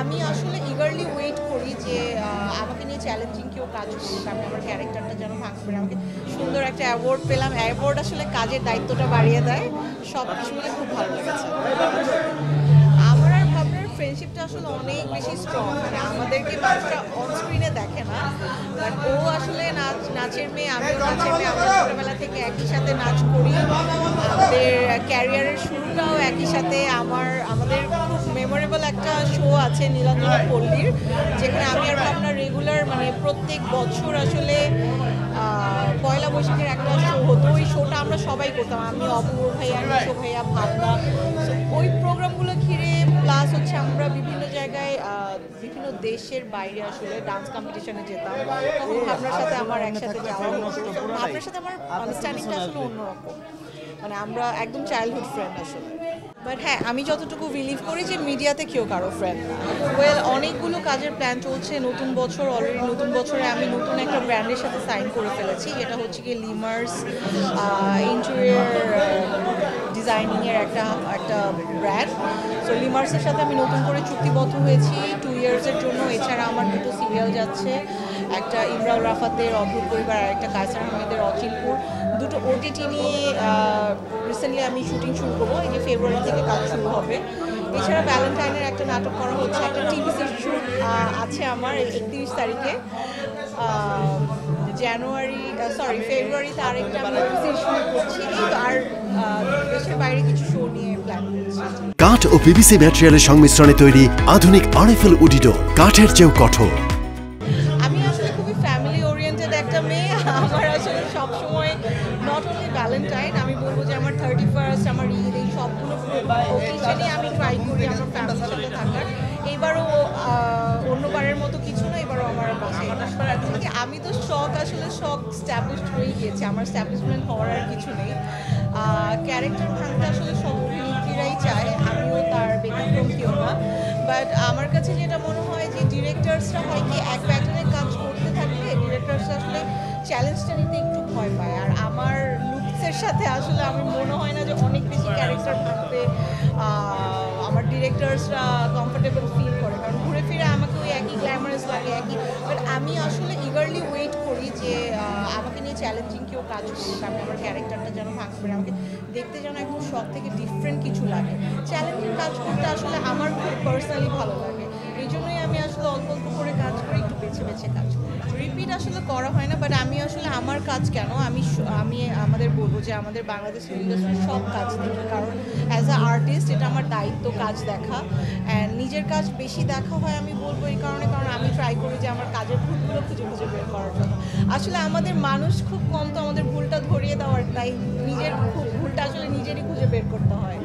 আমি আসলে eagerly wait করি যে আমাকে নিয়ে চ্যালেঞ্জিং কেউ কাজ করুক, আমি আমার ক্যারেক্টারটা যেন ভাঙতে পারি। আমাকে সুন্দর একটা অ্যাওয়ার্ড পেলাম, অ্যাওয়ার্ড আসলে কাজের দায়িত্বটা বাড়িয়ে দেয়, সব কিছু মিলে খুব ভালো লেগেছে। আমার আর ভাবনার ফ্রেন্ডশিপটা আসলে অনেক বেশি স্ট্রং, মানে আমাদেরকে মানুষটা অন স্ক্রিনে দেখে না, বাট ও আসলে নাচের মেয়ে, আমিও নাচের মেয়ে, আমরা ছোটোবেলা থেকে একই সাথে নাচ করি, আমাদের ক্যারিয়ারের শুরুটাও একই সাথে। আমাদের খুব মেমোরেবল একটা শো আছে নীলাঞ্জনা পল্লীর, যেখানে আমি আর ভাবনা রেগুলার, মানে প্রত্যেক বছর আসলে পয়লা বৈশাখের একটা শো হতো, ওই শোটা আমরা সবাই করতাম, আমি অপূর্ব ভাইয়া, নিশো ভাইয়া, ভাবনা। ওই প্রোগ্রামগুলো ঘিরে প্লাস হচ্ছে আমরা বিভিন্ন জায়গায় বিভিন্ন দেশের বাইরে আসলে ডান্স কম্পিটিশনে যেতাম, তখন ভাবনার সাথে আমার একসাথে যাওয়া হতো। ভাবনার সাথে আমার আন্ডারস্ট্যান্ডিংটা আসলে অন্যরকম, মানে আমরা একদম চাইল্ডহুড ফ্রেন্ড আসলে। বাট হ্যাঁ, আমি যতটুকু বিলিভ করি যে মিডিয়াতে কেউ কারো ফ্রেন্ড না। ওয়েল, অনেকগুলো কাজের প্ল্যান চলছে, নতুন বছর অলরেডি, নতুন বছরে আমি নতুন একটা ব্র্যান্ডের সাথে সাইন করে ফেলেছি, যেটা হচ্ছে কি লিমার্স ইন্টেরিয়র ডিজাইনিংয়ের একটা ব্র্যান্ড। সো লিমার্সের সাথে আমি নতুন করে চুক্তিবদ্ধ হয়েছি 2 ইয়ার্সের জন্য। এছাড়া আমার দুটো সিরিয়াল যাচ্ছে, একটা ইমরাউল রাফাতের অদ্ভুত পরিবার আর একটা কায়সার আহমেদের অচিনপুর, দুটো ওটিটি নিয়ে রিসেন্টলি আমি শুটিং শুরু করবো, এই যে ফেব্রুয়ারি থেকে কাজ শুরু হবে। এছাড়া ভ্যালেন্টাইনের একটা নাটক করা হচ্ছে, একটা টিভিসির শুট আছে আমার 31 তারিখে, ফেব্রুয়ারিতে আরেকটা আমি ওয়েবসিরিজ শুরু করছি, আর দেশের বাইরে কিছু শো নিয়ে প্ল্যান করছি। কাঠ ও পিভিসি ম্যাটেরিয়ালের সংমিশ্রণে তৈরি আধুনিক আরএফএল উডিডোর, কাঠের চেয়েও কঠোর। আমি আসলে খুবই ফ্যামিলি ওরিয়েন্টেড একটা মেয়ে। আমার আসলে সবসময় নট অনলি ভ্যালেন্টাইন, আমি বলবো যে আমার 31st, আমার ঈদ, এই সবগুলো ওকেশনে আমি ট্রাই করি আমার ফ্যামিলির সাথে থাকার। এবারও অন্যবারের মতো কিছু না, এবারও আমার বাসায় থেকে আমি তো আসলে স্ট্যাবলিশড হয়ে গিয়েছে, আমার স্ট্যাবলিশমেন্ট হওয়ার আর কিছু নেই। ক্যারেক্টার ভাঙতে আসলে সব অভিনেত্রীরাই চায়, আমিও তার ব্যতিক্রম কেউ না। বাট আমার কাছে যেটা মনে হয় যে ডিরেক্টরসরা হয় কি এক প্যাটার্নে কাজ করতে থাকলে ডিরেক্টরসরা আসলে চ্যালেঞ্জটা নিতে একটু ভয় পায়, আর আমার লুকসের সাথে আসলে আমি মনে হয় না যে অনেক বেশি ক্যারেক্টার ভাঙতে আমার ডিরেক্টরসরা কমফোর্টেবল ফিল করে, কারণ ঘুরে ফিরে আমাকে ওই একই গ্ল্যামারাস লাগে, একই। বাট আমি আসলে ইগারলি ওয়েট করি যে আমাকে নিয়ে চ্যালেঞ্জিং কেউ কাজ করুক, আমি আমার ক্যারেক্টারটা যেন ভাঙতে পারি, আমাকে দেখতে যেন একদম সব থেকে ডিফারেন্ট কিছু লাগে। চ্যালেঞ্জিং কাজ করতে আসলে আমার খুব পার্সোনালি ভালো লাগে, এই জন্যই আমি আসলে অল্প অল্প করে কাজ করি, একটু বেছে বেছে কাজ করি। রিপিট আসলে করা হয় না, বাট আমি আসলে আমার কাজ কেন, আমি আমাদের বলবো যে আমাদের বাংলাদেশ ইন্ডাস্ট্রির সব কাজ দেখি, কারণ অ্যাজ আ আর্টিস্ট এটা আমার দায়িত্ব কাজ দেখা, অ্যান্ড নিজের কাজ বেশি দেখা হয় আমি বলবো এই কারণে, কারণ আমি ট্রাই করি যে আমার কাজের ভুলগুলো খুঁজে খুঁজে বের করার জন্য। আসলে আমাদের মানুষ খুব কম, তো আমাদের ভুলটা ধরিয়ে দেওয়ার, তাই নিজের ভুলটা আসলে নিজেরই খুঁজে বের করতে হয়।